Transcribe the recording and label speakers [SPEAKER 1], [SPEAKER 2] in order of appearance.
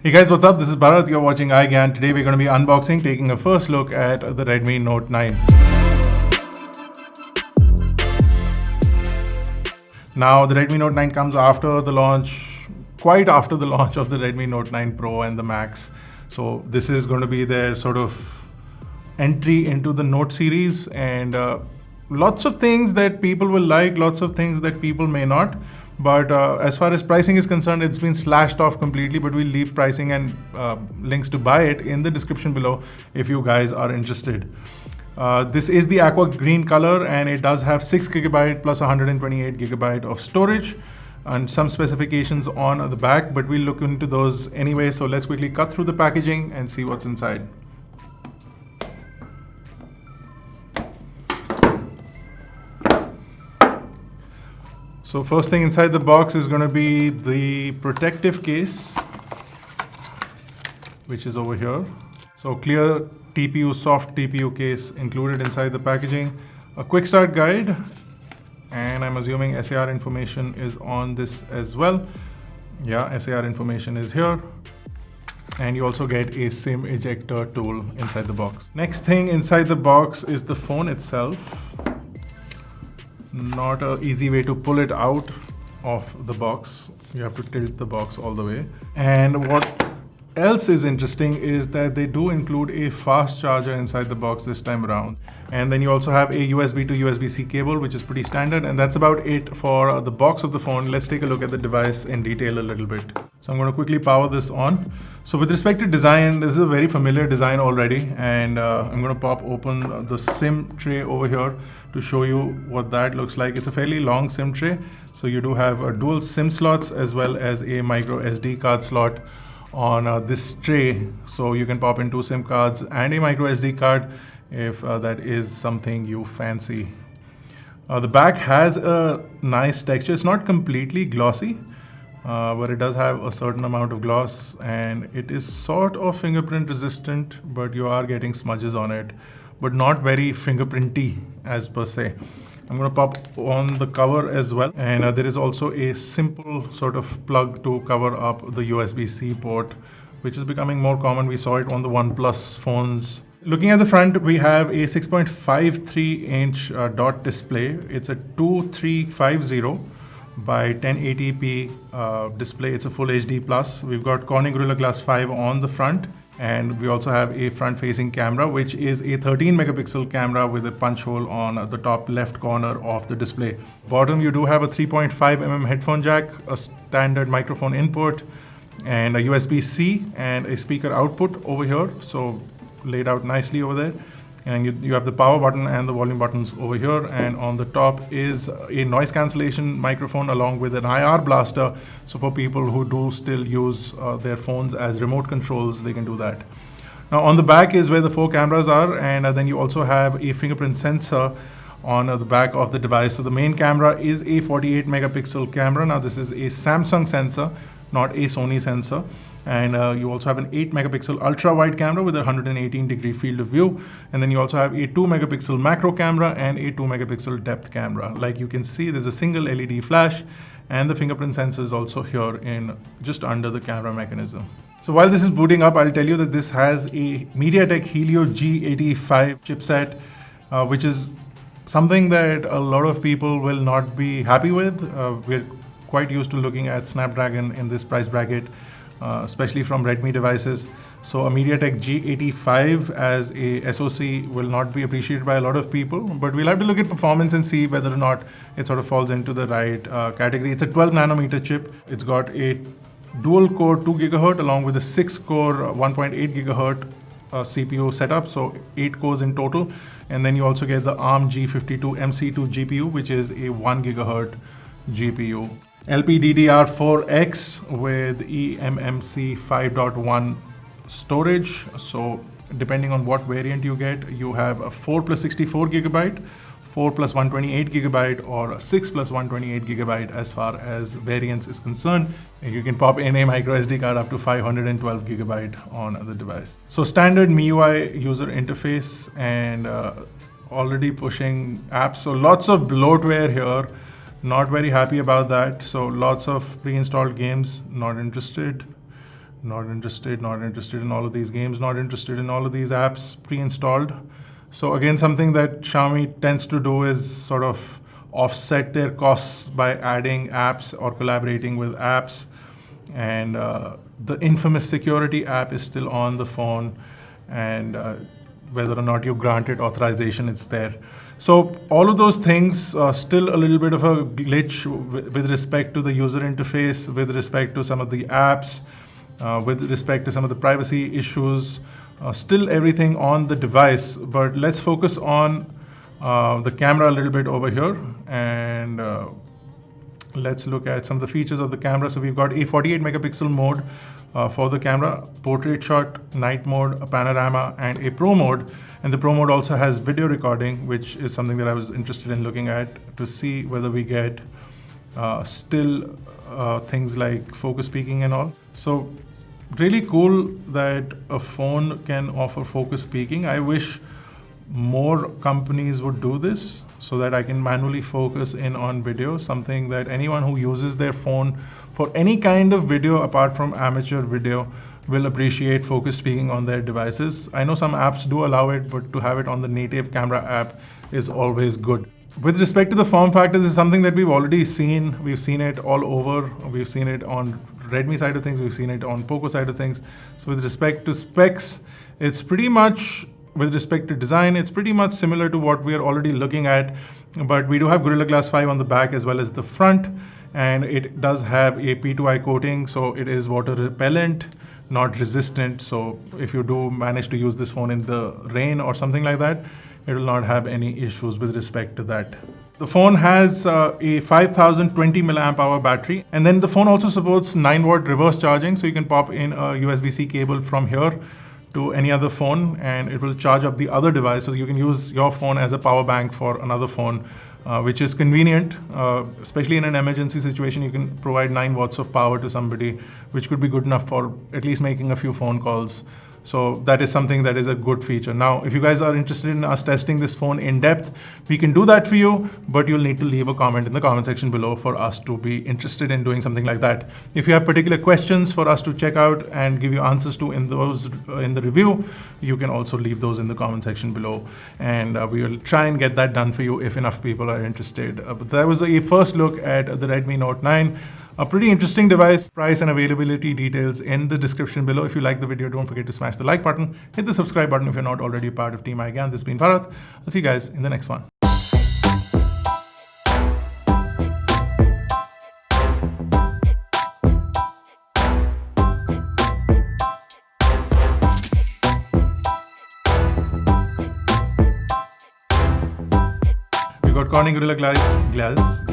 [SPEAKER 1] Hey guys, what's up? This is Bharat. You're watching iGyaan. Today we're going to be unboxing, taking a first look at the Redmi Note 9. Now, the Redmi Note 9 comes after the launch, quite after the launch of the Redmi Note 9 Pro and the Max. So this is going to be their sort of entry into the Note series, and lots of things that people will like, lots of things that people may not. But as far as pricing is concerned, it's been slashed off completely, but we'll leave pricing and links to buy it in the description below if you guys are interested. This is the aqua green color, and it does have 6GB plus 128GB of storage and some specifications on the back, but we'll look into those anyway. So let's quickly cut through the packaging and see what's inside. So first thing inside the box is going to be the protective case, which is over here. So clear TPU, soft TPU case included inside the packaging. A quick start guide, and I'm assuming SAR information is on this as well. Yeah, SAR information is here. And you also get a SIM ejector tool inside the box. Next thing inside the box is the phone itself. Not an easy way to pull it out of the box. You have to tilt the box all the way. And what else is interesting is that they do include a fast charger inside the box this time around. And then you also have a USB to USB-C cable, which is pretty standard. And that's about it for the box of the phone. Let's take a look at the device in detail a little bit. So I'm going to quickly power this on. So with respect to design, this is a very familiar design already. And I'm going to pop open the SIM tray over here to show you what that looks like. It's a fairly long SIM tray. So you do have a dual SIM slots as well as a micro SD card slot on this tray. So you can pop in 2 SIM cards and a micro SD card if that is something you fancy. The back has a nice texture. It's not completely glossy, but it does have a certain amount of gloss, and it is sort of fingerprint resistant, but you are getting smudges on it, but not very fingerprinty as per se. I'm going to pop on the cover as well, and there is also a simple sort of plug to cover up the USB-C port, which is becoming more common. We saw it on the OnePlus phones. Looking at the front, we have a 6.53-inch dot display. It's a 2350 by 1080p display. It's a full HD plus. We've got Corning Gorilla Glass 5 on the front, and we also have a front-facing camera, which is a 13-megapixel camera with a punch hole on the top left corner of the display. Bottom, you do have a 3.5mm headphone jack, a standard microphone input, and a USB-C and a speaker output over here. So laid out nicely over there. And you have the power button and the volume buttons over here, and on the top is a noise cancellation microphone along with an IR blaster. So for people who do still use their phones as remote controls, they can do that. Now on the back is where the 4 cameras are, and then you also have a fingerprint sensor on the back of the device. So the main camera is a 48 megapixel camera. Now this is a Samsung sensor, not a Sony sensor. And you also have an 8 megapixel ultra wide camera with a 118-degree field of view. And then you also have a 2 megapixel macro camera and a 2 megapixel depth camera. Like you can see, there's a single LED flash, and the fingerprint sensor is also here in just under the camera mechanism. So while this is booting up, I'll tell you that this has a MediaTek Helio G85 chipset, which is something that a lot of people will not be happy with. We're quite used to looking at Snapdragon in this price bracket, especially from Redmi devices. So a MediaTek G85 as a SoC will not be appreciated by a lot of people, but we'll have to look at performance and see whether or not it sort of falls into the right category. It's a 12 nanometer chip. It's got a dual core 2 GHz along with a 6 core 1.8 GHz CPU setup, so 8 cores in total. And then you also get the ARM G52 MC2 GPU, which is a 1 GHz GPU. LPDDR4X with eMMC 5.1 storage. So depending on what variant you get, you have a 4 plus 64 gigabyte, 4 plus 128 gigabyte, or 6 plus 128 gigabyte as far as variance is concerned. And you can pop in a micro SD card up to 512 gigabyte on the device. So standard MIUI user interface, and already pushing apps. So lots of bloatware here. Not very happy about that. So lots of pre-installed games, not interested. Not interested, not interested in all of these games, not interested in all of these apps pre-installed. So again, something that Xiaomi tends to do is sort of offset their costs by adding apps or collaborating with apps. And the infamous security app is still on the phone, and whether or not you grant it authorization, it's there. So all of those things are still a little bit of a glitch with respect to the user interface, with respect to some of the apps, with respect to some of the privacy issues, still everything on the device. But let's focus on the camera a little bit over here, and let's look at some of the features of the camera. So we've got a 48 megapixel mode for the camera, portrait shot, night mode, a panorama, and a pro mode. And the pro mode also has video recording, which is something that I was interested in looking at to see whether we get still things like focus peaking and all. So really cool that a phone can offer focus peaking. I wish more companies would do this so that I can manually focus in on video, something that anyone who uses their phone for any kind of video apart from amateur video will appreciate focus peaking on their devices. I know some apps do allow it, but to have it on the native camera app is always good. With respect to the form factor, this is something that we've already seen. We've seen it all over. We've seen it on Redmi side of things. We've seen it on Poco side of things. So with respect to specs, it's pretty much, with respect to design, it's pretty much similar to what we are already looking at. But we do have Gorilla Glass 5 on the back as well as the front. And it does have a P2I coating, so it is water repellent, not resistant. So if you do manage to use this phone in the rain or something like that, it will not have any issues with respect to that. The phone has a 5020 milliamp hour battery, and then the phone also supports 9-watt reverse charging, so you can pop in a USB-C cable from here to any other phone and it will charge up the other device, so you can use your phone as a power bank for another phone, which is convenient, especially in an emergency situation. You can provide 9 watts of power to somebody, which could be good enough for at least making a few phone calls. So that is something that is a good feature. Now, if you guys are interested in us testing this phone in depth, we can do that for you, but you'll need to leave a comment in the comment section below for us to be interested in doing something like that. If you have particular questions for us to check out and give you answers to in the review, you can also leave those in the comment section below, and we will try and get that done for you if enough people are interested. But that was a first look at the Redmi Note 9. A pretty interesting device. Price and availability details in the description below. If you like the video, don't forget to smash the like button, hit the subscribe button if you're not already part of Team iGyaan. This has been Bharat. I'll see you guys in the next one. We got Corning Gorilla Glass.